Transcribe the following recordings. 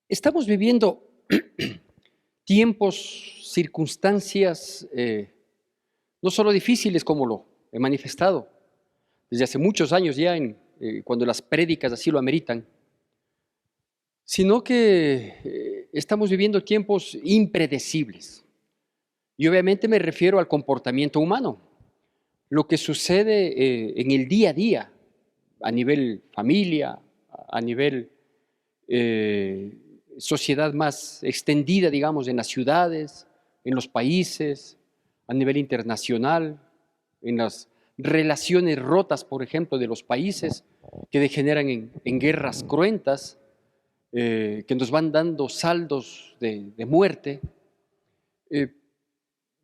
Estamos viviendo tiempos, circunstancias, no solo difíciles como lo he manifestado desde hace muchos años ya, cuando las prédicas así lo ameritan, sino que estamos viviendo tiempos impredecibles. Y obviamente me refiero al comportamiento humano, lo que sucede en el día a día, a nivel familia, a nivel sociedad más extendida, digamos, en las ciudades, en los países, a nivel internacional, en las relaciones rotas, por ejemplo, de los países que degeneran en guerras cruentas, que nos van dando saldos de muerte.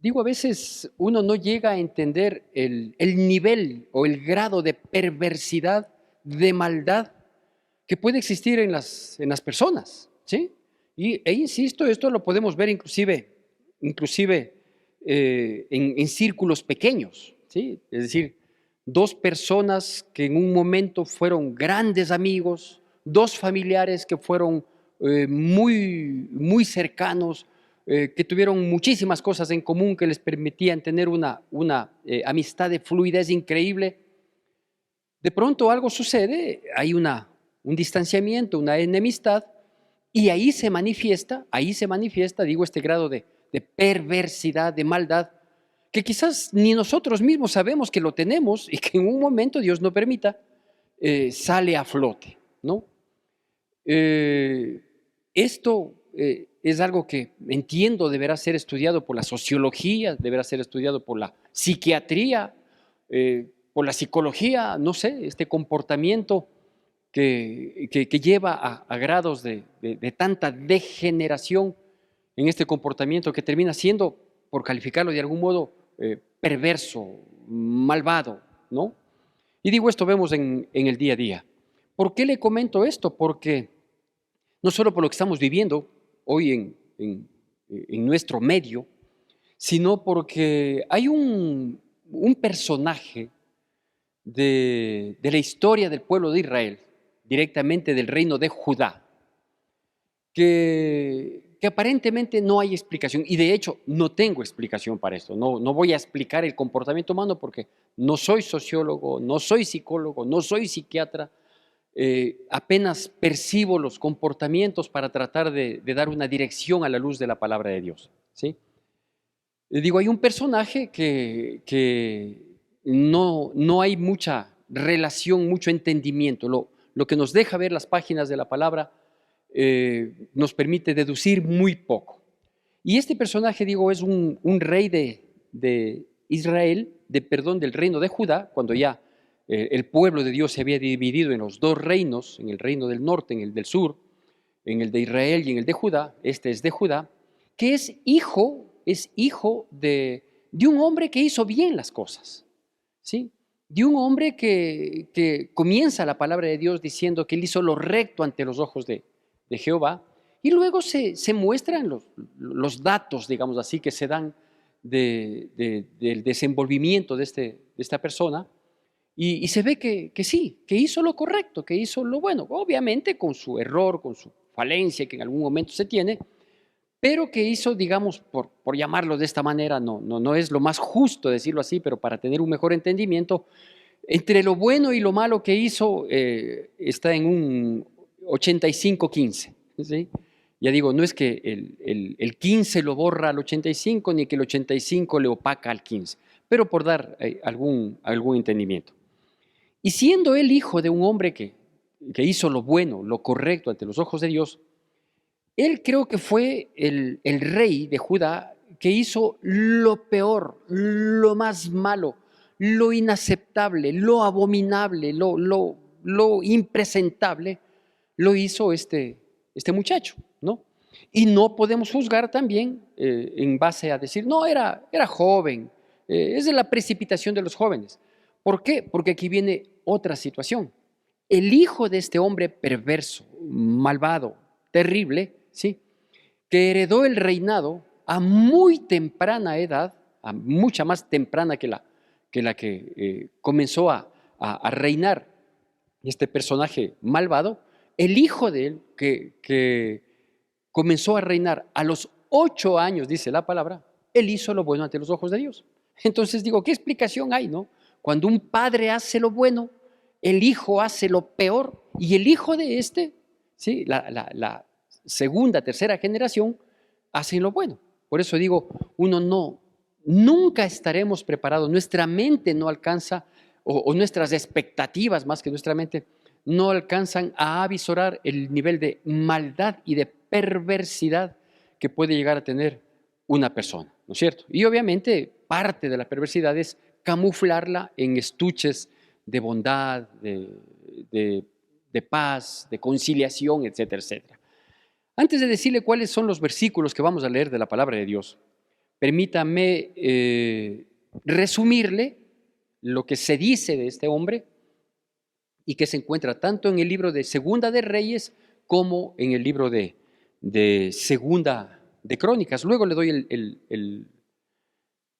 Digo, a veces uno no llega a entender el nivel o el grado de perversidad, de maldad que puede existir en las personas, ¿sí? E insisto, esto lo podemos ver inclusive en círculos pequeños, ¿sí? Es decir, dos personas que en un momento fueron grandes amigos, dos familiares que fueron muy cercanos, que tuvieron muchísimas cosas en común que les permitían tener una amistad de fluidez increíble. De pronto algo sucede, hay un distanciamiento, una enemistad, y ahí se manifiesta, digo, este grado de perversidad, de maldad, que quizás ni nosotros mismos sabemos que lo tenemos y que en un momento, Dios no permita, sale a flote, ¿no? Esto es algo que entiendo deberá ser estudiado por la sociología, deberá ser estudiado por la psiquiatría, por la psicología, no sé, este comportamiento que lleva a grados de tanta degeneración en este comportamiento que termina siendo, por calificarlo de algún modo, perverso, malvado, ¿no? Y digo, esto vemos en el día a día. ¿Por qué le comento esto? Porque no solo por lo que estamos viviendo hoy en nuestro medio, sino porque hay un personaje de la historia del pueblo de Israel, directamente del reino de Judá, que aparentemente no hay explicación, y de hecho no tengo explicación para esto, no voy a explicar el comportamiento humano porque no soy sociólogo, no soy psicólogo, no soy psiquiatra, apenas percibo los comportamientos para tratar de dar una dirección a la luz de la palabra de Dios, ¿sí? Digo, hay un personaje que no hay mucha relación, mucho entendimiento. Lo que nos deja ver las páginas de la palabra nos permite deducir muy poco. Y este personaje, digo, es un rey de Israel, del reino de Judá, cuando ya el pueblo de Dios se había dividido en los dos reinos, en el reino del norte, en el del sur, en el de Israel y en el de Judá. Este es de Judá, que es hijo de un hombre que hizo bien las cosas, ¿sí? De un hombre que comienza la palabra de Dios diciendo que él hizo lo recto ante los ojos de Jehová, y luego se muestran los datos, digamos así, que se dan del desenvolvimiento de esta persona, y se ve que sí, que hizo lo correcto, que hizo lo bueno, obviamente con su error, con su falencia que en algún momento se tiene, pero que hizo, digamos, por llamarlo de esta manera, no es lo más justo decirlo así, pero para tener un mejor entendimiento, entre lo bueno y lo malo que hizo está en un 85-15, ¿sí? Ya digo, no es que el 15 lo borra al 85, ni que el 85 le opaca al 15, pero por dar algún entendimiento. Y siendo él hijo de un hombre que hizo lo bueno, lo correcto ante los ojos de Dios, él creo que fue el rey de Judá que hizo lo peor, lo más malo, lo inaceptable, lo abominable, lo impresentable, lo hizo este muchacho, ¿no? Y no podemos juzgar también en base a decir, no, era joven, es de la precipitación de los jóvenes. ¿Por qué? Porque aquí viene otra situación. El hijo de este hombre perverso, malvado, terrible, ¿sí? Que heredó el reinado a muy temprana edad, a mucha más temprana que la que comenzó a reinar este personaje malvado, el hijo de él, que comenzó a reinar a los 8 años, dice la palabra, él hizo lo bueno ante los ojos de Dios. Entonces digo, ¿qué explicación hay, no? Cuando un padre hace lo bueno, el hijo hace lo peor, y el hijo de este, ¿sí? La segunda, tercera generación, hacen lo bueno. Por eso digo, nunca estaremos preparados, nuestra mente no alcanza, o nuestras expectativas más que nuestra mente, no alcanzan a avisorar el nivel de maldad y de perversidad que puede llegar a tener una persona, ¿no es cierto? Y obviamente parte de la perversidad es camuflarla en estuches de bondad, de paz, de conciliación, etcétera, etcétera. Antes de decirle cuáles son los versículos que vamos a leer de la palabra de Dios, permítame resumirle lo que se dice de este hombre y que se encuentra tanto en el libro de Segunda de Reyes como en el libro de Segunda de Crónicas. Luego le doy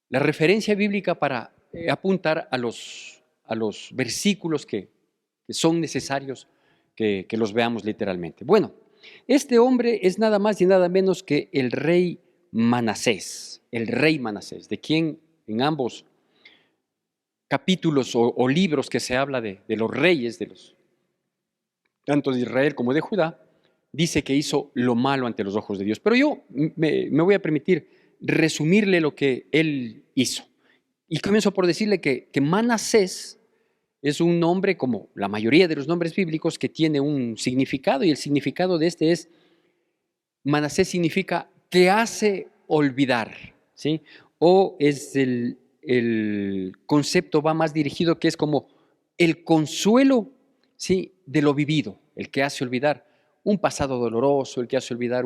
la referencia bíblica para apuntar a los versículos que son necesarios que los veamos literalmente. Bueno, este hombre es nada más y nada menos que el rey Manasés, de quien en ambos capítulos o libros que se habla de los reyes, tanto de Israel como de Judá, dice que hizo lo malo ante los ojos de Dios. Pero yo me voy a permitir resumirle lo que él hizo. Y comienzo por decirle que Manasés es un nombre, como la mayoría de los nombres bíblicos, que tiene un significado, y el significado de este es, Manasés significa que hace olvidar, ¿sí? O es el concepto va más dirigido que es como el consuelo, ¿sí? De lo vivido, el que hace olvidar un pasado doloroso, el que hace olvidar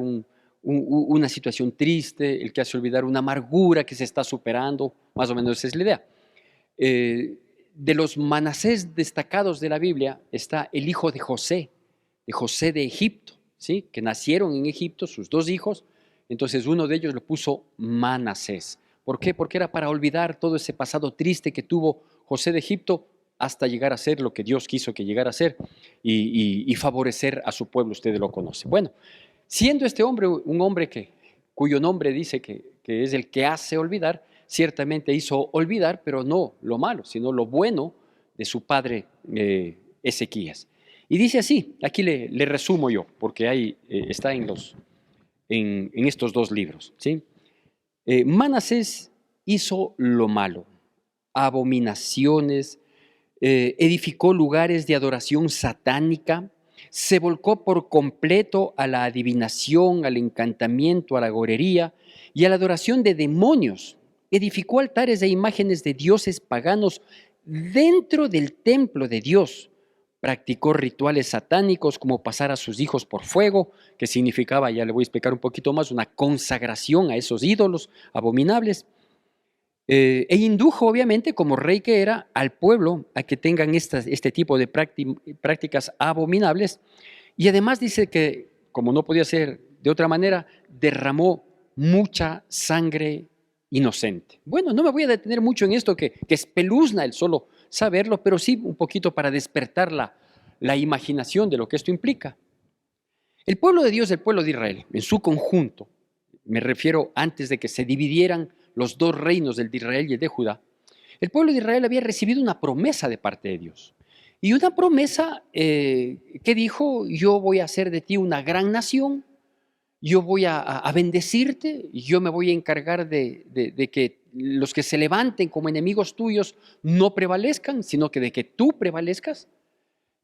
una situación triste, el que hace olvidar una amargura que se está superando, más o menos esa es la idea. De los Manasés destacados de la Biblia está el hijo de José de Egipto, ¿sí? Que nacieron en Egipto, sus 2 hijos, entonces uno de ellos lo puso Manasés. ¿Por qué? Porque era para olvidar todo ese pasado triste que tuvo José de Egipto hasta llegar a ser lo que Dios quiso que llegara a ser y favorecer a su pueblo, usted lo conoce. Bueno, siendo este hombre un hombre cuyo nombre dice que es el que hace olvidar, ciertamente hizo olvidar, pero no lo malo, sino lo bueno de su padre Ezequías. Y dice así, aquí le resumo yo, porque ahí está en estos 2 libros, ¿sí? Manasés hizo lo malo, abominaciones, edificó lugares de adoración satánica, se volcó por completo a la adivinación, al encantamiento, a la gorería y a la adoración de demonios. Edificó altares e imágenes de dioses paganos dentro del templo de Dios. Practicó rituales satánicos como pasar a sus hijos por fuego, que significaba, ya le voy a explicar un poquito más, una consagración a esos ídolos abominables. E indujo, obviamente, como rey que era, al pueblo a que tengan este tipo de prácticas abominables. Y además dice que, como no podía ser de otra manera, derramó mucha sangre inocente. Bueno, no me voy a detener mucho en esto que espeluzna el solo saberlo, pero sí un poquito para despertar la imaginación de lo que esto implica. El pueblo de Dios, el pueblo de Israel, en su conjunto, me refiero antes de que se dividieran los 2 reinos, el de Israel y el de Judá, el pueblo de Israel había recibido una promesa de parte de Dios. Y una promesa que dijo, yo voy a hacer de ti una gran nación, yo voy a bendecirte, yo me voy a encargar de que los que se levanten como enemigos tuyos no prevalezcan, sino que de que tú prevalezcas.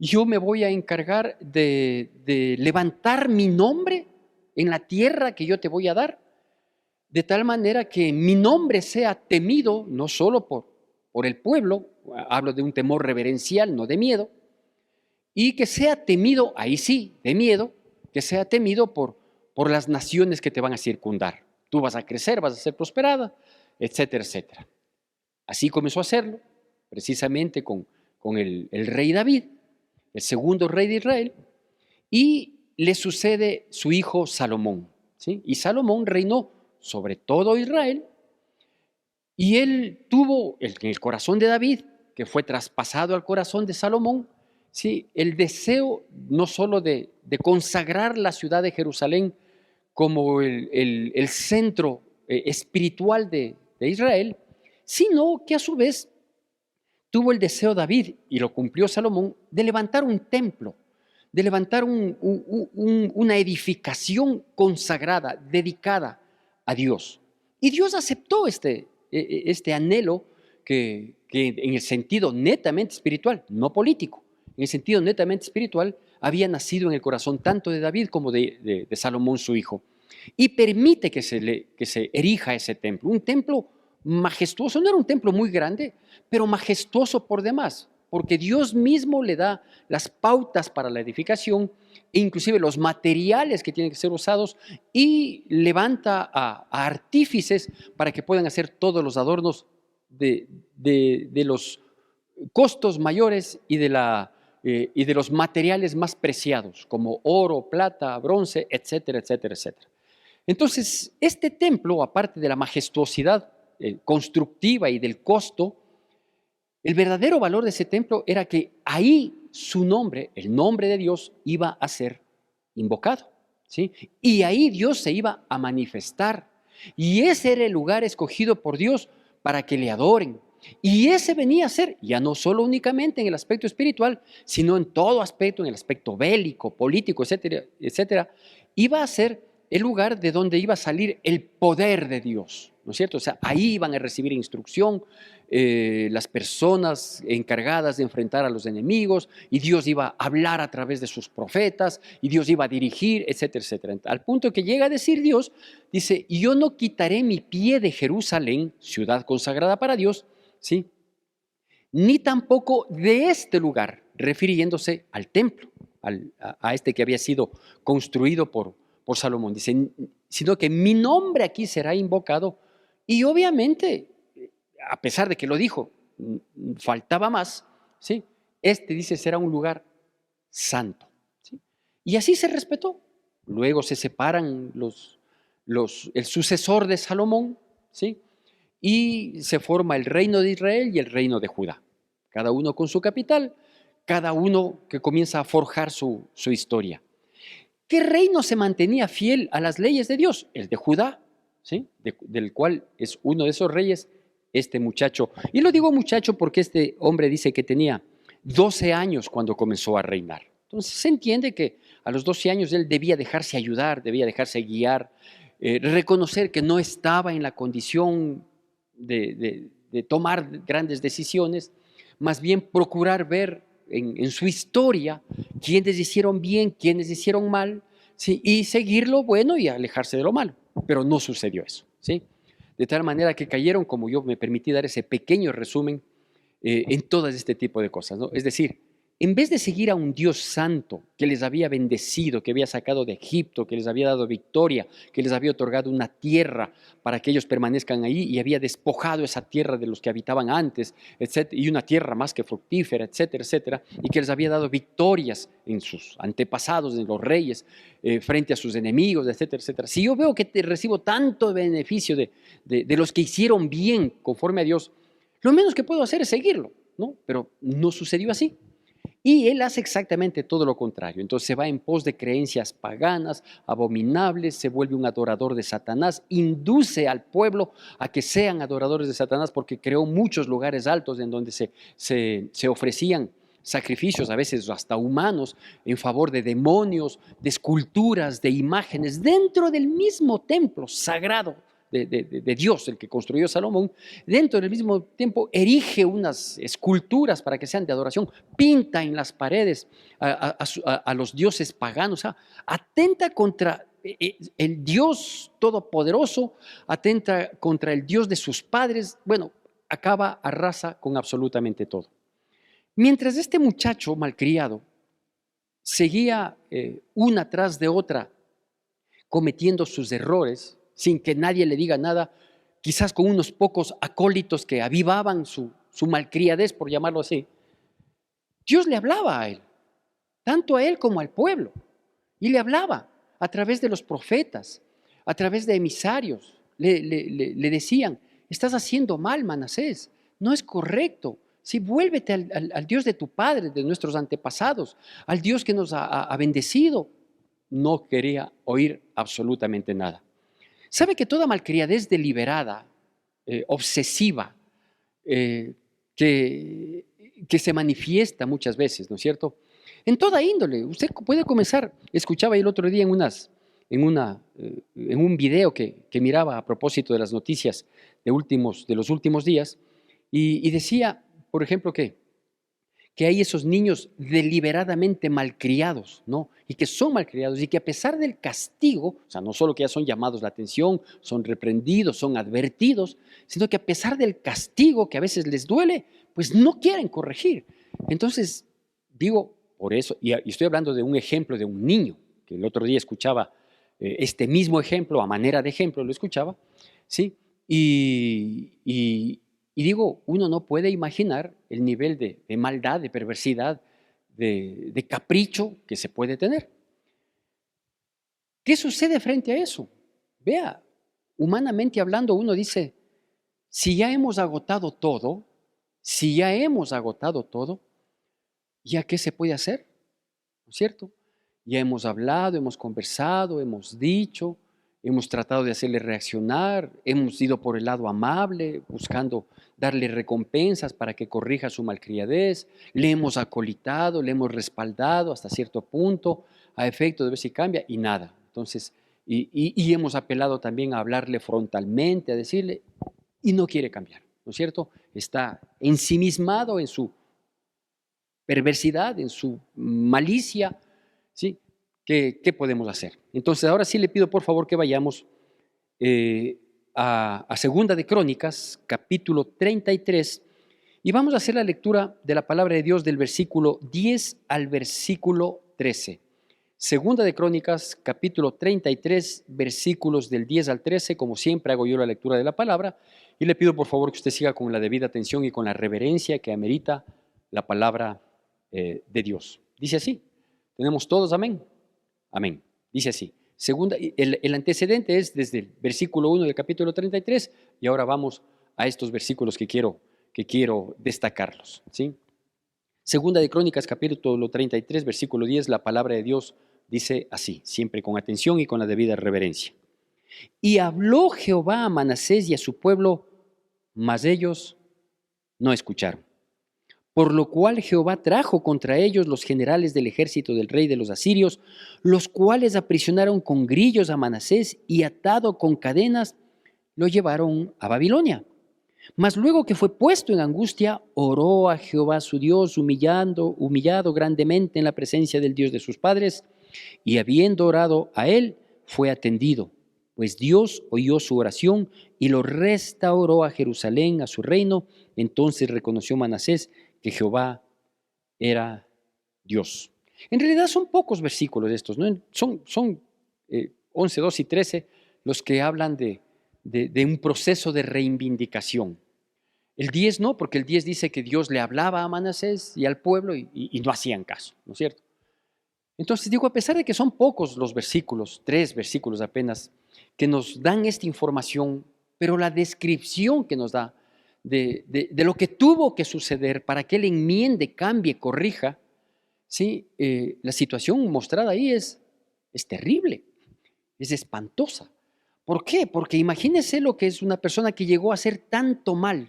Yo me voy a encargar de levantar mi nombre en la tierra que yo te voy a dar, de tal manera que mi nombre sea temido, no solo por el pueblo, hablo de un temor reverencial, no de miedo, y que sea temido, ahí sí, de miedo, que sea temido por las naciones que te van a circundar. Tú vas a crecer, vas a ser prosperada, etcétera, etcétera. Así comenzó a hacerlo, precisamente con el rey David, el segundo rey de Israel, y le sucede su hijo Salomón, ¿sí? Y Salomón reinó sobre todo Israel, y él tuvo en el corazón de David, que fue traspasado al corazón de Salomón, ¿sí? El deseo no solo de consagrar la ciudad de Jerusalén como el centro espiritual de Israel, sino que a su vez tuvo el deseo David, y lo cumplió Salomón, de levantar un templo, de levantar una edificación consagrada, dedicada a Dios. Y Dios aceptó este anhelo que en el sentido netamente espiritual, no político, en el sentido netamente espiritual, había nacido en el corazón tanto de David como de Salomón su hijo. Y permite que se erija ese templo, un templo majestuoso, no era un templo muy grande, pero majestuoso por demás, porque Dios mismo le da las pautas para la edificación, e inclusive los materiales que tienen que ser usados, y levanta a artífices para que puedan hacer todos los adornos de los costos mayores y de los materiales más preciados, como oro, plata, bronce, etcétera, etcétera, etcétera. Entonces, este templo, aparte de la majestuosidad constructiva y del costo, el verdadero valor de ese templo era que ahí su nombre, el nombre de Dios, iba a ser invocado, ¿sí? Y ahí Dios se iba a manifestar. Y ese era el lugar escogido por Dios para que le adoren. Y ese venía a ser, ya no solo únicamente en el aspecto espiritual, sino en todo aspecto, en el aspecto bélico, político, etcétera, etcétera, iba a ser el lugar de donde iba a salir el poder de Dios, ¿no es cierto? O sea, ahí iban a recibir instrucción las personas encargadas de enfrentar a los enemigos, y Dios iba a hablar a través de sus profetas, y Dios iba a dirigir, etcétera, etcétera. Al punto que llega a decir Dios, dice, y yo no quitaré mi pie de Jerusalén, ciudad consagrada para Dios, ¿sí? Ni tampoco de este lugar, refiriéndose al templo, a este que había sido construido por Salomón. Dice, sino que mi nombre aquí será invocado. Y obviamente, a pesar de que lo dijo, faltaba más, ¿sí? Dice, será un lugar santo, ¿sí? Y así se respetó. Luego se separan el sucesor de Salomón, ¿sí? Y se forma el reino de Israel y el reino de Judá. Cada uno con su capital, cada uno que comienza a forjar su historia. ¿Qué reino se mantenía fiel a las leyes de Dios? El de Judá, ¿sí? Del cual es uno de esos reyes, este muchacho. Y lo digo muchacho porque este hombre dice que tenía 12 años cuando comenzó a reinar. Entonces se entiende que a los 12 años él debía dejarse ayudar, debía dejarse guiar, reconocer que no estaba en la condición de tomar grandes decisiones, más bien procurar ver en su historia quiénes hicieron bien, quiénes hicieron mal, ¿sí? Y seguir lo bueno y alejarse de lo malo. Pero no sucedió eso, ¿sí? De tal manera que cayeron, como yo me permití dar ese pequeño resumen, en todo este tipo de cosas, ¿no? Es decir, en vez de seguir a un Dios santo que les había bendecido, que había sacado de Egipto, que les había dado victoria, que les había otorgado una tierra para que ellos permanezcan ahí, y había despojado esa tierra de los que habitaban antes, etcétera, y una tierra más que fructífera, etcétera, etcétera, y que les había dado victorias en sus antepasados, en los reyes, frente a sus enemigos, etcétera, etcétera. Si yo veo que recibo tanto beneficio de los que hicieron bien conforme a Dios, lo menos que puedo hacer es seguirlo, ¿no? Pero no sucedió así. Y él hace exactamente todo lo contrario. Entonces se va en pos de creencias paganas, abominables, se vuelve un adorador de Satanás, induce al pueblo a que sean adoradores de Satanás porque creó muchos lugares altos en donde se ofrecían sacrificios, a veces hasta humanos, en favor de demonios, de esculturas, de imágenes, dentro del mismo templo sagrado de Dios, el que construyó Salomón. Dentro del mismo tiempo erige unas esculturas para que sean de adoración, pinta en las paredes a los dioses paganos, o sea, atenta contra el Dios todopoderoso, atenta contra el Dios de sus padres. Bueno, arrasa con absolutamente todo. Mientras este muchacho malcriado seguía una tras de otra cometiendo sus errores, sin que nadie le diga nada, quizás con unos pocos acólitos que avivaban su malcriadez, por llamarlo así, Dios le hablaba a él, tanto a él como al pueblo, y le hablaba a través de los profetas, a través de emisarios. Le decían, estás haciendo mal, Manasés, no es correcto, Sí, vuélvete al Dios de tu padre, de nuestros antepasados, al Dios que nos ha bendecido. No quería oír absolutamente nada. ¿Sabe que toda malcriadez deliberada, obsesiva, eh, que, que se manifiesta muchas veces, ¿no es cierto? En toda índole. Usted puede comenzar, escuchaba el otro día en un video que miraba a propósito de las noticias de los últimos días, y decía, por ejemplo, que hay esos niños deliberadamente malcriados, ¿no? Y que son malcriados y que a pesar del castigo, o sea, no solo que ya son llamados la atención, son reprendidos, son advertidos, sino que a pesar del castigo que a veces les duele, pues no quieren corregir. Entonces, digo, por eso, y estoy hablando de un ejemplo de un niño, que el otro día escuchaba este mismo ejemplo, a manera de ejemplo lo escuchaba, ¿sí? Y digo, uno no puede imaginar el nivel de maldad, de perversidad, de capricho que se puede tener. ¿Qué sucede frente a eso? Vea, humanamente hablando, uno dice, si ya hemos agotado todo, si ya hemos agotado todo, ¿ya qué se puede hacer? ¿No es cierto? Ya hemos hablado, hemos conversado, hemos dicho, hemos tratado de hacerle reaccionar, hemos ido por el lado amable, buscando darle recompensas para que corrija su malcriadez, le hemos acolitado, le hemos respaldado hasta cierto punto, a efecto de ver si cambia, y nada. Entonces, y hemos apelado también a hablarle frontalmente, a decirle, y no quiere cambiar, ¿no es cierto? Está ensimismado en su perversidad, en su malicia, ¿sí? ¿Qué podemos hacer? Entonces, ahora sí le pido por favor que vayamos a Segunda de Crónicas, capítulo 33, y vamos a hacer la lectura de la palabra de Dios del versículo 10 al versículo 13. Segunda de Crónicas, capítulo 33, versículos del 10 al 13, como siempre hago yo la lectura de la palabra, y le pido por favor que usted siga con la debida atención y con la reverencia que amerita la palabra de Dios. Dice así, tenemos todos amén. Amén. Dice así. Segunda, el antecedente es desde el versículo 1 del capítulo 33 y ahora vamos a estos versículos que quiero destacarlos, ¿sí? Segunda de Crónicas, capítulo 33, versículo 10, la palabra de Dios dice así, siempre con atención y con la debida reverencia. Y habló Jehová a Manasés y a su pueblo, mas ellos no escucharon. Por lo cual Jehová trajo contra ellos los generales del ejército del rey de los asirios, los cuales aprisionaron con grillos a Manasés y atado con cadenas, lo llevaron a Babilonia. Mas luego que fue puesto en angustia, oró a Jehová su Dios, humillado grandemente en la presencia del Dios de sus padres, y habiendo orado a él, fue atendido, pues Dios oyó su oración y lo restauró a Jerusalén, a su reino. Entonces reconoció Manasés que Jehová era Dios. En realidad son pocos versículos estos, ¿no? Son 11, 2 y 13 los que hablan de un proceso de reivindicación. El 10 no, porque el 10 dice que Dios le hablaba a Manasés y al pueblo y no hacían caso, ¿no es cierto? Entonces digo, a pesar de que son pocos los versículos, 3 versículos apenas, que nos dan esta información, pero la descripción que nos da de lo que tuvo que suceder para que él enmiende, cambie, corrija, ¿sí? La situación mostrada ahí es terrible, es espantosa. ¿Por qué? Porque imagínese lo que es una persona que llegó a hacer tanto mal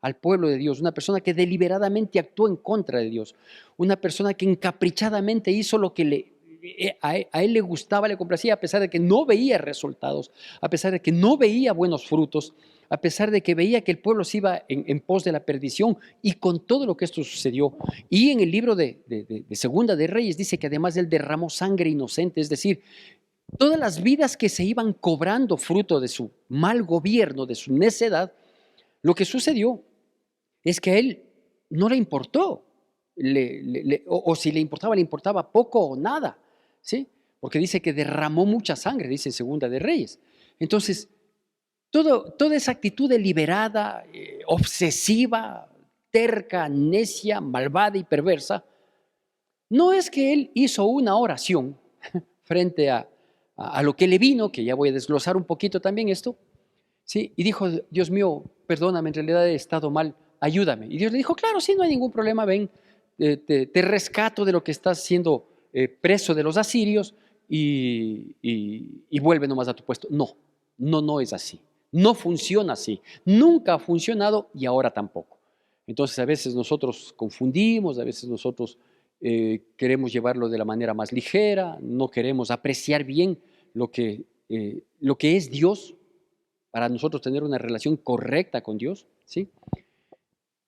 al pueblo de Dios, una persona que deliberadamente actuó en contra de Dios, una persona que encaprichadamente hizo lo que a él le gustaba, le complacía, a pesar de que no veía resultados, a pesar de que no veía buenos frutos, a pesar de que veía que el pueblo se iba en pos de la perdición, y con todo lo que esto sucedió. Y en el libro de Segunda de Reyes dice que además él derramó sangre inocente, es decir, todas las vidas que se iban cobrando fruto de su mal gobierno, de su necedad, lo que sucedió es que a él no le importó, o si le importaba poco o nada, ¿sí? Porque dice que derramó mucha sangre, dice en Segunda de Reyes. Entonces, toda esa actitud deliberada, obsesiva, terca, necia, malvada y perversa, no es que él hizo una oración frente a lo que le vino, que ya voy a desglosar un poquito también esto, ¿sí? Y dijo, Dios mío, perdóname, en realidad he estado mal, ayúdame. Y Dios le dijo, claro, sí, no hay ningún problema, ven, te rescato de lo que estás siendo preso de los asirios y vuelve nomás a tu puesto. No, no es así. No funciona así. Nunca ha funcionado y ahora tampoco. Entonces a veces nosotros confundimos, a veces nosotros queremos llevarlo de la manera más ligera, no queremos apreciar bien lo que es Dios para nosotros tener una relación correcta con Dios, ¿sí?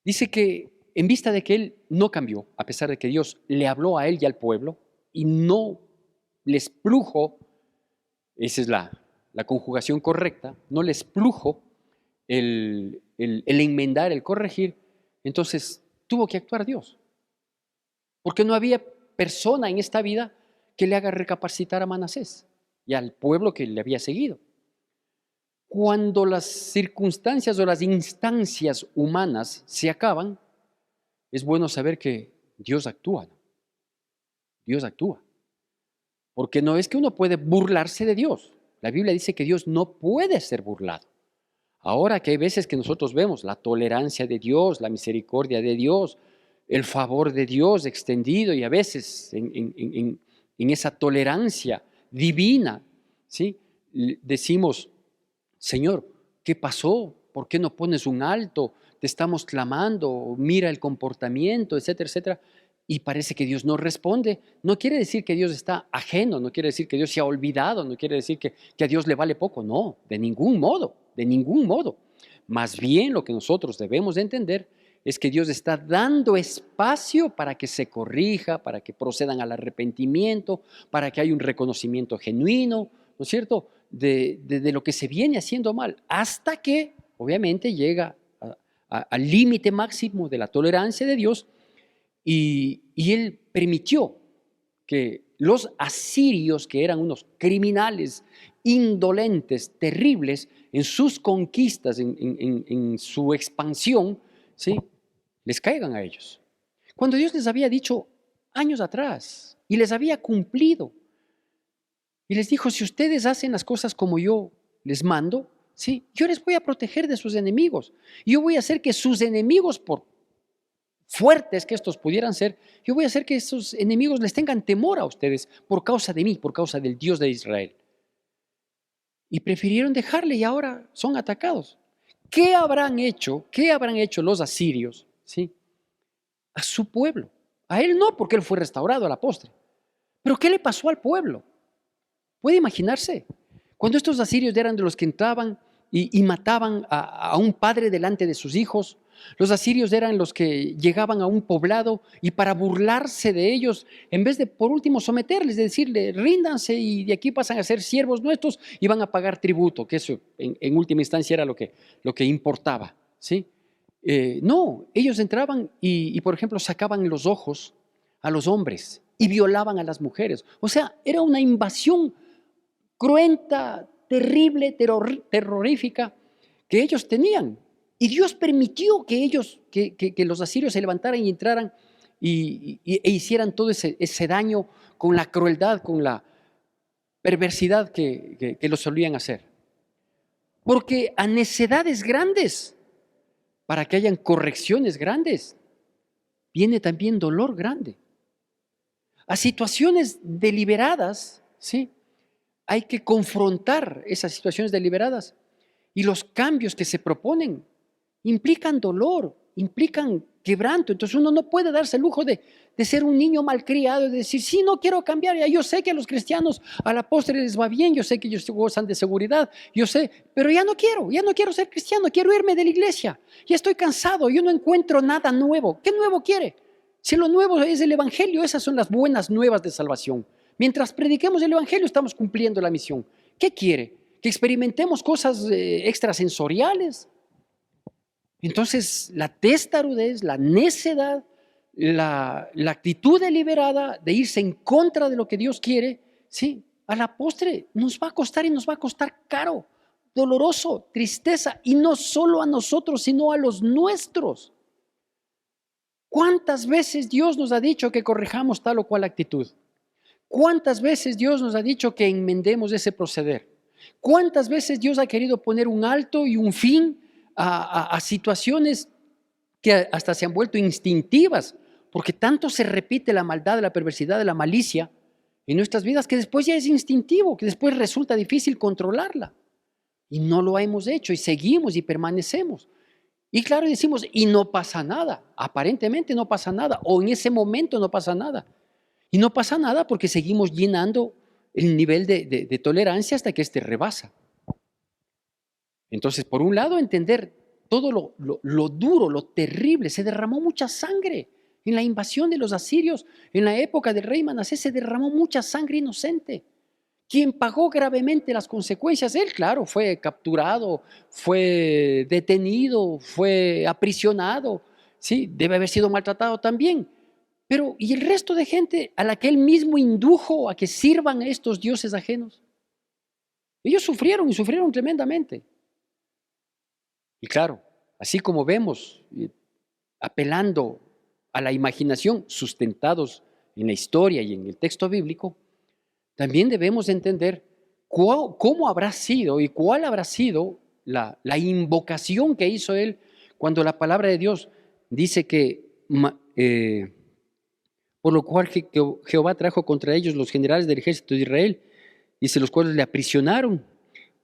Dice que en vista de que él no cambió, a pesar de que Dios le habló a él y al pueblo y no les plujo, esa es la conjugación correcta, no les plujo el enmendar, el corregir, entonces tuvo que actuar Dios. Porque no había persona en esta vida que le haga recapacitar a Manasés y al pueblo que le había seguido. Cuando las circunstancias o las instancias humanas se acaban, es bueno saber que Dios actúa, ¿no? Dios actúa. Porque no es que uno puede burlarse de Dios. La Biblia dice que Dios no puede ser burlado. Ahora que hay veces que nosotros vemos la tolerancia de Dios, la misericordia de Dios, el favor de Dios extendido y a veces en esa tolerancia divina, ¿sí? Decimos, Señor, ¿qué pasó? ¿Por qué no pones un alto? Te estamos clamando, mira el comportamiento, etcétera, etcétera. Y parece que Dios no responde. No quiere decir que Dios está ajeno, no quiere decir que Dios se ha olvidado, no quiere decir que a Dios le vale poco. No, de ningún modo, de ningún modo. Más bien lo que nosotros debemos de entender es que Dios está dando espacio para que se corrija, para que procedan al arrepentimiento, para que haya un reconocimiento genuino, ¿no es cierto?, de lo que se viene haciendo mal, hasta que obviamente llega al límite máximo de la tolerancia de Dios y Él permitió que los asirios, que eran unos criminales, indolentes, terribles, en sus conquistas, en su expansión, ¿sí?, les caigan a ellos. Cuando Dios les había dicho años atrás y les había cumplido y les dijo, si ustedes hacen las cosas como yo les mando, ¿sí?, yo les voy a proteger de sus enemigos. Yo voy a hacer que sus enemigos, por fuertes que estos pudieran ser, yo voy a hacer que esos enemigos les tengan temor a ustedes por causa de mí, por causa del Dios de Israel. Y prefirieron dejarle y ahora son atacados. ¿Qué habrán hecho los asirios, ¿sí?, a su pueblo? A él no, porque él fue restaurado a la postre. Pero ¿qué le pasó al pueblo? ¿Puede imaginarse? Cuando estos asirios eran de los que entraban y mataban a un padre delante de sus hijos, los asirios eran los que llegaban a un poblado y para burlarse de ellos, en vez de por último someterles, de decirle, ríndanse y de aquí pasan a ser siervos nuestros y van a pagar tributo, que eso en última instancia era lo que importaba, ¿sí? No, ellos entraban y, por ejemplo, sacaban los ojos a los hombres y violaban a las mujeres. O sea, era una invasión cruenta, terrible, terrorífica que ellos tenían. Y Dios permitió que ellos, que los asirios se levantaran y entraran e hicieran todo ese daño con la crueldad, con la perversidad que lo solían hacer. Porque a necedades grandes, para que hayan correcciones grandes, viene también dolor grande. A situaciones deliberadas, ¿sí?, hay que confrontar esas situaciones deliberadas y los cambios que se proponen implican dolor, implican quebranto. Entonces uno no puede darse el lujo de ser un niño malcriado y de decir, sí, no quiero cambiar. Ya yo sé que a los cristianos a la postre les va bien, yo sé que ellos gozan de seguridad, yo sé, pero ya no quiero ser cristiano, quiero irme de la iglesia. Ya estoy cansado, yo no encuentro nada nuevo. ¿Qué nuevo quiere? Si lo nuevo es el evangelio, esas son las buenas nuevas de salvación. Mientras prediquemos el evangelio estamos cumpliendo la misión. ¿Qué quiere? ¿Que experimentemos cosas extrasensoriales? Entonces, la testarudez, la necedad, la actitud deliberada de irse en contra de lo que Dios quiere, sí, a la postre nos va a costar y nos va a costar caro, doloroso, tristeza, y no solo a nosotros, sino a los nuestros. ¿Cuántas veces Dios nos ha dicho que corrijamos tal o cual actitud? ¿Cuántas veces Dios nos ha dicho que enmendemos ese proceder? ¿Cuántas veces Dios ha querido poner un alto y un fin a situaciones que hasta se han vuelto instintivas, porque tanto se repite la maldad, la perversidad, la malicia en nuestras vidas, que después ya es instintivo, que después resulta difícil controlarla. Y no lo hemos hecho y seguimos y permanecemos. Y claro, decimos, y no pasa nada, aparentemente no pasa nada, o en ese momento no pasa nada. Y no pasa nada porque seguimos llenando el nivel de tolerancia hasta que éste rebasa. Entonces, por un lado, entender todo lo duro, lo terrible, se derramó mucha sangre en la invasión de los asirios, en la época del rey Manasés se derramó mucha sangre inocente. Quien pagó gravemente las consecuencias, él, claro, fue capturado, fue detenido, fue aprisionado, sí, debe haber sido maltratado también. Pero, ¿y el resto de gente a la que él mismo indujo a que sirvan a estos dioses ajenos? Ellos sufrieron y sufrieron tremendamente. Y claro, así como vemos, apelando a la imaginación, sustentados en la historia y en el texto bíblico, también debemos entender cómo habrá sido y cuál habrá sido la invocación que hizo él cuando la palabra de Dios dice que por lo cual Jehová trajo contra ellos los generales del ejército de Israel, dice, los cuales le aprisionaron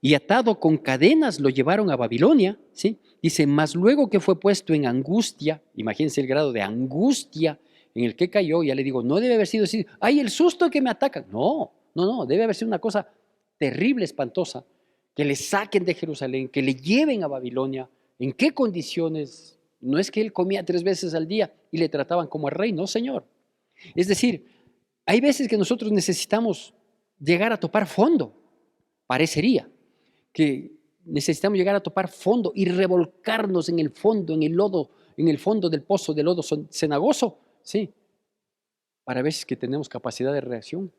y atado con cadenas lo llevaron a Babilonia, ¿sí? Dice, mas luego que fue puesto en angustia, imagínense el grado de angustia en el que cayó, ya le digo, no debe haber sido así, ¡ay, el susto que me atacan! No, debe haber sido una cosa terrible, espantosa, que le saquen de Jerusalén, que le lleven a Babilonia. ¿En qué condiciones? No es que él comía 3 veces al día y le trataban como al rey, no, señor. Es decir, hay veces que nosotros necesitamos llegar a topar fondo, parecería que necesitamos llegar a topar fondo y revolcarnos en el fondo, en el lodo, en el fondo del pozo de lodo cenagoso, sí, para ver si es que tenemos capacidad de reacción.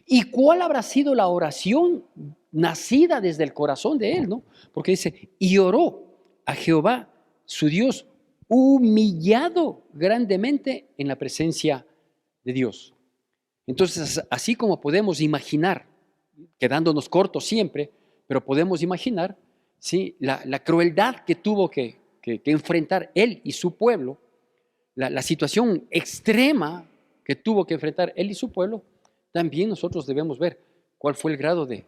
¿Y cuál habrá sido la oración nacida desde el corazón de él, no? Porque dice, y oró a Jehová, su Dios, humillado grandemente en la presencia de Dios. Entonces, así como podemos imaginar, quedándonos cortos siempre, pero podemos imaginar, ¿sí?, la crueldad que tuvo que enfrentar él y su pueblo, la situación extrema que tuvo que enfrentar él y su pueblo, también nosotros debemos ver cuál fue el grado de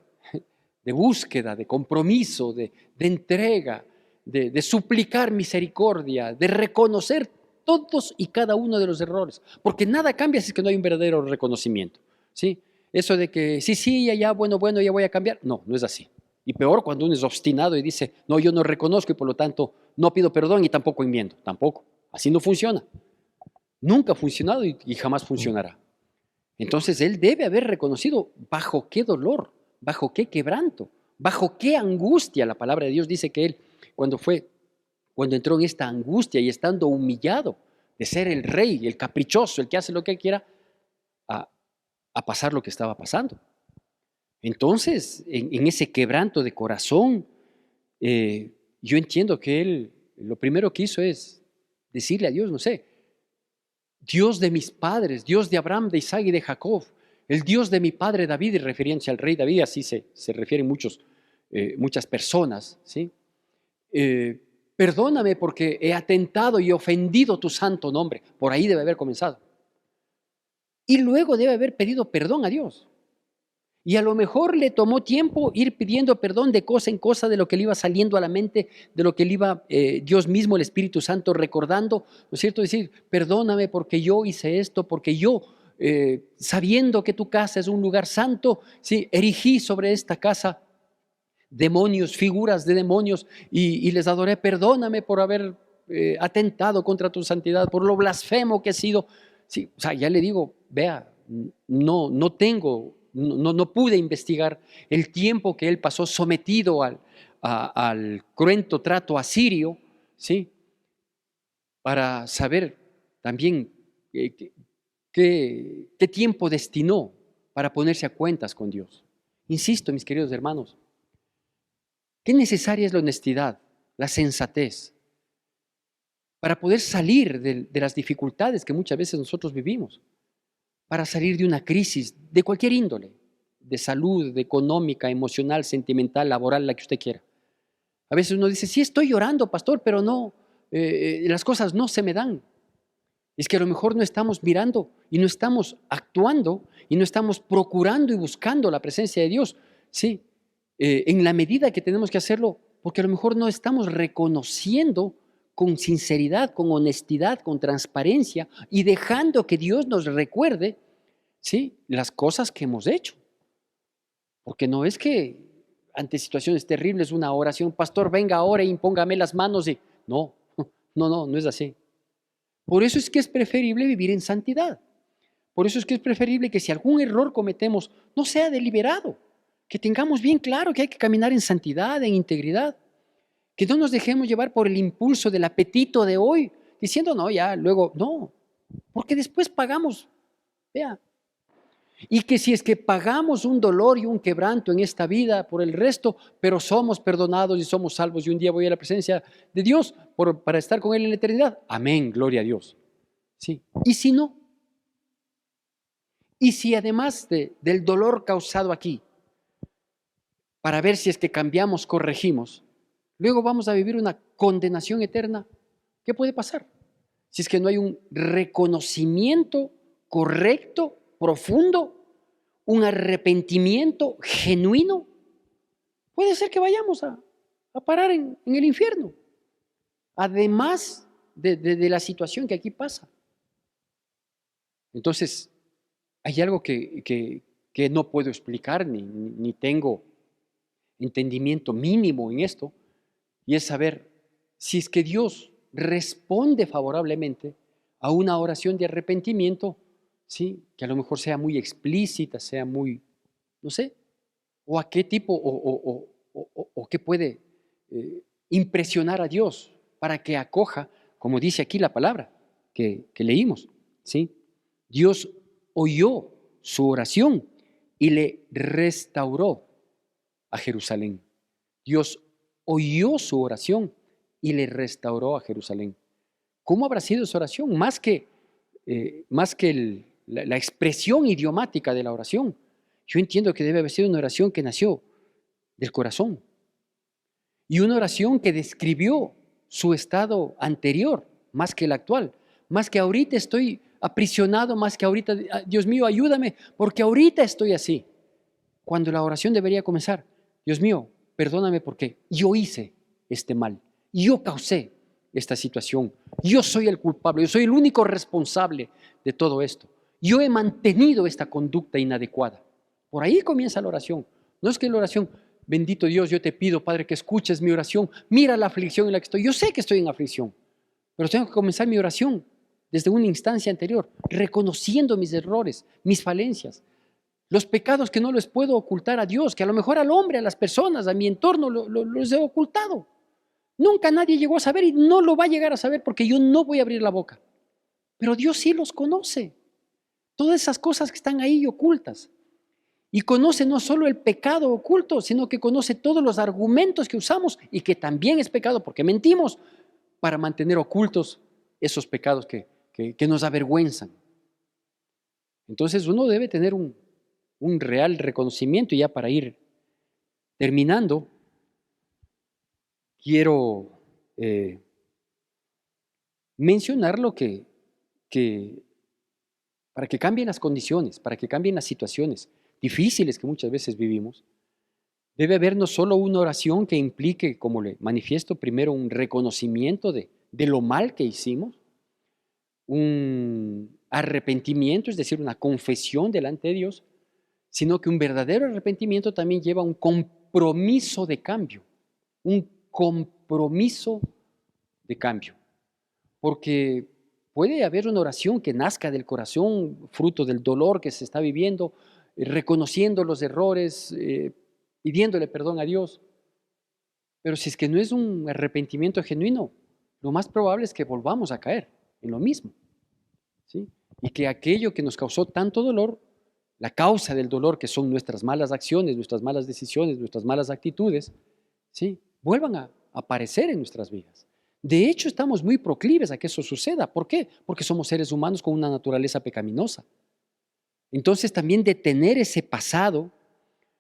búsqueda, de compromiso, de entrega, de suplicar misericordia, de reconocer todos y cada uno de los errores, porque nada cambia si es que no hay un verdadero reconocimiento, ¿sí? Eso de que sí, ya, bueno, ya voy a cambiar, no es así. Y peor cuando uno es obstinado y dice, no, yo no reconozco y por lo tanto no pido perdón y tampoco enmiendo, tampoco. Así no funciona. Nunca ha funcionado y jamás funcionará. Entonces él debe haber reconocido bajo qué dolor, bajo qué quebranto, bajo qué angustia. La palabra de Dios dice que él, cuando entró en esta angustia y estando humillado de ser el rey, el caprichoso, el que hace lo que quiera, a pasar lo que estaba pasando. Entonces, en ese quebranto de corazón, yo entiendo que él lo primero que hizo es decirle a Dios, no sé, Dios de mis padres, Dios de Abraham, de Isaac y de Jacob, el Dios de mi padre David, y refiriéndose al rey David, así se refieren muchas personas, ¿sí? Perdóname porque he atentado y ofendido tu santo nombre. Por ahí debe haber comenzado. Y luego debe haber pedido perdón a Dios. Y a lo mejor le tomó tiempo ir pidiendo perdón de cosa en cosa de lo que le iba saliendo a la mente, de lo que le iba Dios mismo, el Espíritu Santo, recordando, ¿no es cierto? Decir, perdóname porque yo hice esto, porque yo, sabiendo que tu casa es un lugar santo, ¿sí?, erigí sobre esta casa demonios, figuras de demonios, y les adoré. Perdóname por haber atentado contra tu santidad, por lo blasfemo que he sido. Sí, o sea, ya le digo, vea, no pude investigar el tiempo que él pasó sometido al cruento trato asirio, ¿sí?, para saber también qué tiempo destinó para ponerse a cuentas con Dios. Insisto, mis queridos hermanos, qué necesaria es la honestidad, la sensatez, para poder salir de las dificultades que muchas veces nosotros vivimos, para salir de una crisis de cualquier índole, de salud, de económica, emocional, sentimental, laboral, la que usted quiera. A veces uno dice, sí estoy llorando, pastor, pero no las cosas no se me dan. Es que a lo mejor no estamos mirando y no estamos actuando y no estamos procurando y buscando la presencia de Dios, ¿sí? En la medida que tenemos que hacerlo, porque a lo mejor no estamos reconociendo con sinceridad, con honestidad, con transparencia y dejando que Dios nos recuerde, ¿sí?, las cosas que hemos hecho. Porque no es que ante situaciones terribles una oración, pastor, venga ahora e impóngame las manos y no, no es así. Por eso es que es preferible vivir en santidad. Por eso es que es preferible que si algún error cometemos no sea deliberado, que tengamos bien claro que hay que caminar en santidad, en integridad, que no nos dejemos llevar por el impulso del apetito de hoy, diciendo no, ya, luego, no, porque después pagamos, vea. Y que si es que pagamos un dolor y un quebranto en esta vida por el resto, pero somos perdonados y somos salvos y un día voy a la presencia de Dios para estar con Él en la eternidad. Amén, gloria a Dios. ¿Sí? Y si no, y si además del dolor causado aquí, para ver si es que cambiamos, corregimos, luego vamos a vivir una condenación eterna, ¿qué puede pasar? Si es que no hay un reconocimiento correcto, profundo, un arrepentimiento genuino, puede ser que vayamos a parar en el infierno, además de la situación que aquí pasa. Entonces, hay algo que no puedo explicar, ni tengo entendimiento mínimo en esto, y es saber si es que Dios responde favorablemente a una oración de arrepentimiento, ¿sí?, que a lo mejor sea muy explícita, sea muy, no sé, o a qué tipo o qué puede impresionar a Dios para que acoja, como dice aquí la palabra que leímos, ¿sí? Dios oyó su oración y le restauró a Jerusalén. Dios oyó su oración y le restauró a Jerusalén. ¿Cómo habrá sido esa oración? Más que la expresión idiomática de la oración, yo entiendo que debe haber sido una oración que nació del corazón y una oración que describió su estado anterior más que el actual, más que ahorita estoy aprisionado, más que ahorita, Dios mío, ayúdame, porque ahorita estoy así. Cuando la oración debería comenzar, Dios mío, perdóname porque yo hice este mal, yo causé esta situación, yo soy el culpable, yo soy el único responsable de todo esto. Yo he mantenido esta conducta inadecuada. Por ahí comienza la oración. No es que la oración, bendito Dios, yo te pido, Padre, que escuches mi oración, mira la aflicción en la que estoy. Yo sé que estoy en aflicción, pero tengo que comenzar mi oración desde una instancia anterior, reconociendo mis errores, mis falencias, los pecados que no les puedo ocultar a Dios, que a lo mejor al hombre, a las personas, a mi entorno los he ocultado. Nunca nadie llegó a saber y no lo va a llegar a saber porque yo no voy a abrir la boca. Pero Dios sí los conoce. Todas esas cosas que están ahí ocultas. Y conoce no solo el pecado oculto, sino que conoce todos los argumentos que usamos y que también es pecado porque mentimos para mantener ocultos esos pecados que nos avergüenzan. Entonces uno debe tener un real reconocimiento. Y ya para ir terminando, quiero mencionar lo que para que cambien las condiciones, para que cambien las situaciones difíciles que muchas veces vivimos, debe haber no solo una oración que implique, como le manifiesto, primero un reconocimiento de lo mal que hicimos, un arrepentimiento, es decir, una confesión delante de Dios, sino que un verdadero arrepentimiento también lleva un compromiso de cambio, un compromiso de cambio, porque puede haber una oración que nazca del corazón, fruto del dolor que se está viviendo, reconociendo los errores, pidiéndole perdón a Dios, pero si es que no es un arrepentimiento genuino, lo más probable es que volvamos a caer en lo mismo, ¿sí? Y que aquello que nos causó tanto dolor, la causa del dolor, que son nuestras malas acciones, nuestras malas decisiones, nuestras malas actitudes, ¿sí?, vuelvan a aparecer en nuestras vidas. De hecho, estamos muy proclives a que eso suceda. ¿Por qué? Porque somos seres humanos con una naturaleza pecaminosa. Entonces, también detener ese pasado,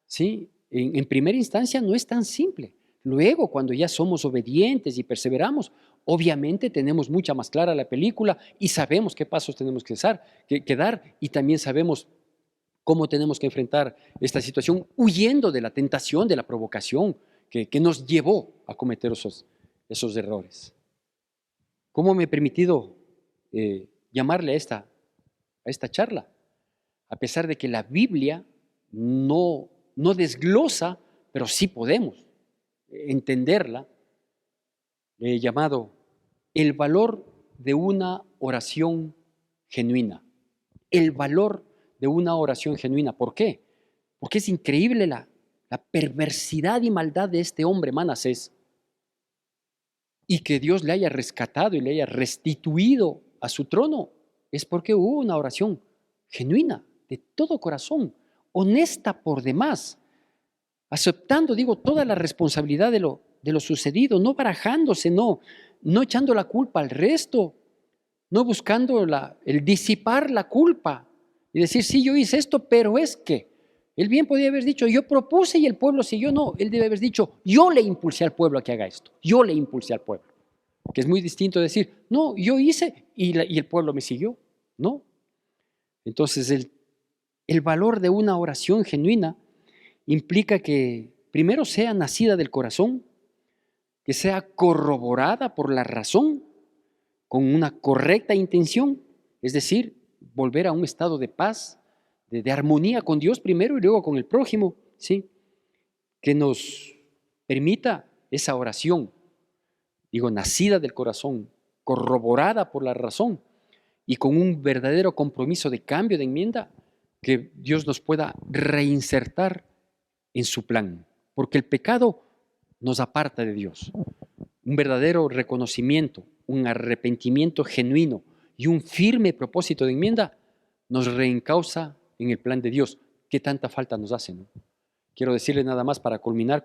¿sí?, en primera instancia no es tan simple. Luego, cuando ya somos obedientes y perseveramos, Obviamente tenemos mucha más clara la película y sabemos qué pasos tenemos que dar, y también sabemos cómo tenemos que enfrentar esta situación huyendo de la tentación, de la provocación que nos llevó a cometer esos errores. ¿Cómo me he permitido llamarle a esta charla? A pesar de que la Biblia no desglosa, pero sí podemos entenderla, le he llamado el valor de una oración genuina. El valor de una oración genuina. ¿Por qué? Porque es increíble la perversidad y maldad de este hombre, Manasés, y que Dios le haya rescatado y le haya restituido a su trono. Es porque hubo una oración genuina, de todo corazón, honesta por demás, aceptando, digo, toda la responsabilidad de lo sucedido, no barajándose, no echando la culpa al resto, no buscando el disipar la culpa y decir, sí, yo hice esto, pero es que él bien podía haber dicho, yo propuse y el pueblo siguió. No, él debe haber dicho, yo le impulsé al pueblo a que haga esto, yo le impulsé al pueblo, que es muy distinto decir, no, yo hice y el pueblo me siguió. No. Entonces el valor de una oración genuina implica que primero sea nacida del corazón, que sea corroborada por la razón, con una correcta intención, es decir, volver a un estado de paz, de armonía con Dios primero y luego con el prójimo, ¿sí? Que nos permita esa oración, digo, nacida del corazón, corroborada por la razón y con un verdadero compromiso de cambio, de enmienda, que Dios nos pueda reinsertar en su plan, porque el pecado nos aparta de Dios. Un verdadero reconocimiento, un arrepentimiento genuino y un firme propósito de enmienda nos reencausa en el plan de Dios, que tanta falta nos hace, ¿no? Quiero decirle nada más para culminar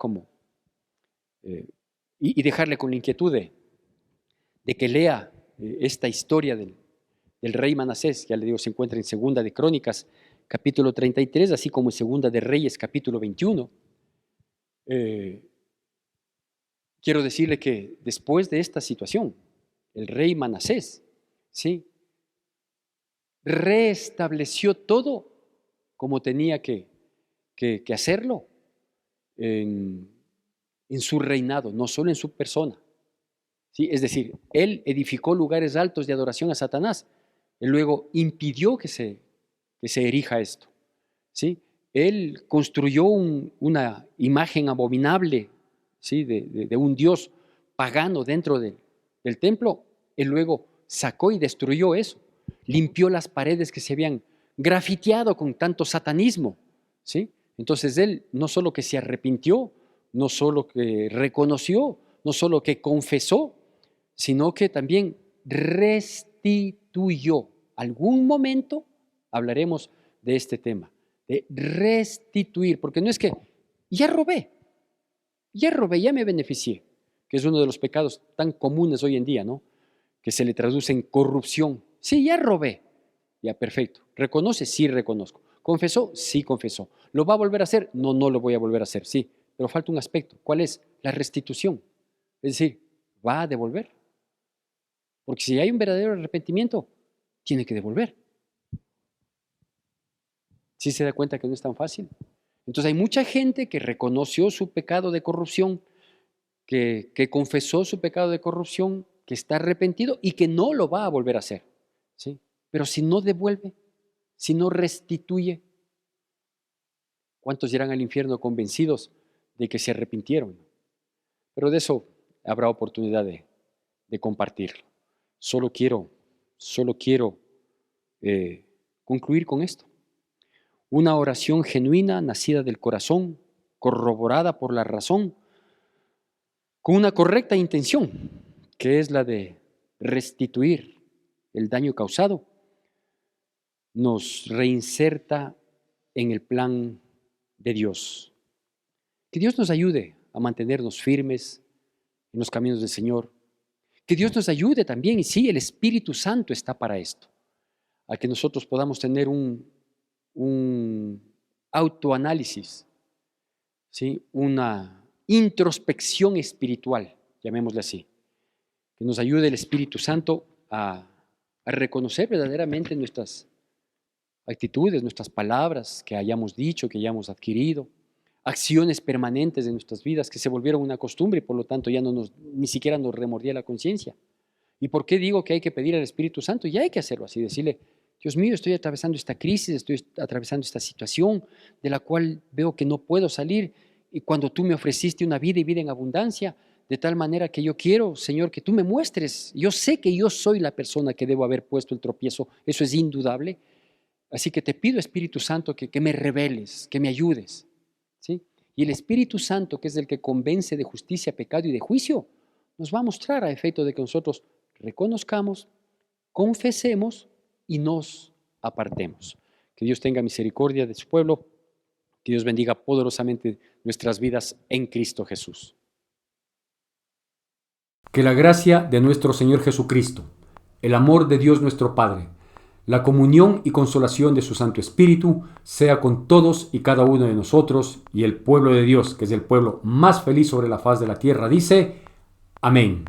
y dejarle con la inquietud de que lea esta historia del rey Manasés. Ya le digo, se encuentra en Segunda de Crónicas, capítulo 33, así como en Segunda de Reyes, capítulo 21. Quiero decirle que después de esta situación, el rey Manasés, ¿sí?, restableció todo como tenía que hacerlo en su reinado, no solo en su persona. ¿Sí? Es decir, él edificó lugares altos de adoración a Satanás. Él luego impidió que se erija esto. ¿Sí? Él construyó una imagen abominable, ¿sí?, de un dios pagano dentro del templo. Él luego sacó y destruyó eso. Limpió las paredes que se habían grafiteado con tanto satanismo, ¿sí? Entonces él no solo que se arrepintió, no solo que reconoció, no solo que confesó, sino que también restituyó. Algún momento hablaremos de este tema, de restituir, porque no es que ya robé, ya me beneficié, que es uno de los pecados tan comunes hoy en día, ¿no? Que se le traduce en corrupción. Sí, ya robé. Ya, perfecto. ¿Reconoce? Sí, reconozco. ¿Confesó? Sí, confesó. ¿Lo va a volver a hacer? No, no lo voy a volver a hacer. Sí, pero falta un aspecto. ¿Cuál es? La restitución. Es decir, va a devolver. Porque si hay un verdadero arrepentimiento, tiene que devolver. ¿Sí se da cuenta que no es tan fácil? Entonces hay mucha gente que reconoció su pecado de corrupción, que confesó su pecado de corrupción, que está arrepentido y que no lo va a volver a hacer, ¿sí? Pero si no devuelve, si no restituye, ¿cuántos irán al infierno convencidos de que se arrepintieron? Pero de eso habrá oportunidad de compartirlo. Solo quiero concluir con esto. Una oración genuina, nacida del corazón, corroborada por la razón, con una correcta intención, que es la de restituir el daño causado, nos reinserta en el plan de Dios. Que Dios nos ayude a mantenernos firmes en los caminos del Señor. Que Dios nos ayude también, y sí, el Espíritu Santo está para esto, a que nosotros podamos tener un autoanálisis, ¿sí?, una introspección espiritual, llamémosle así, Que nos ayude el Espíritu Santo a reconocer verdaderamente nuestras actitudes, nuestras palabras que hayamos dicho, que hayamos adquirido, acciones permanentes de nuestras vidas que se volvieron una costumbre y por lo tanto ya ni siquiera nos remordía la conciencia. ¿Y por qué digo que hay que pedir al Espíritu Santo? Y hay que hacerlo así, decirle, Dios mío, estoy atravesando esta crisis, estoy atravesando esta situación de la cual veo que no puedo salir, y cuando tú me ofreciste una vida y vida en abundancia, de tal manera que yo quiero, Señor, que tú me muestres. Yo sé que yo soy la persona que debo haber puesto el tropiezo, eso es indudable. Así que te pido, Espíritu Santo, que me reveles, que me ayudes, ¿sí? Y el Espíritu Santo, que es el que convence de justicia, pecado y de juicio, nos va a mostrar a efecto de que nosotros reconozcamos, confesemos y nos apartemos. Que Dios tenga misericordia de su pueblo, que Dios bendiga poderosamente nuestras vidas en Cristo Jesús. Que la gracia de nuestro Señor Jesucristo, el amor de Dios nuestro Padre, la comunión y consolación de su Santo Espíritu sea con todos y cada uno de nosotros, y el pueblo de Dios, que es el pueblo más feliz sobre la faz de la tierra, dice: Amén.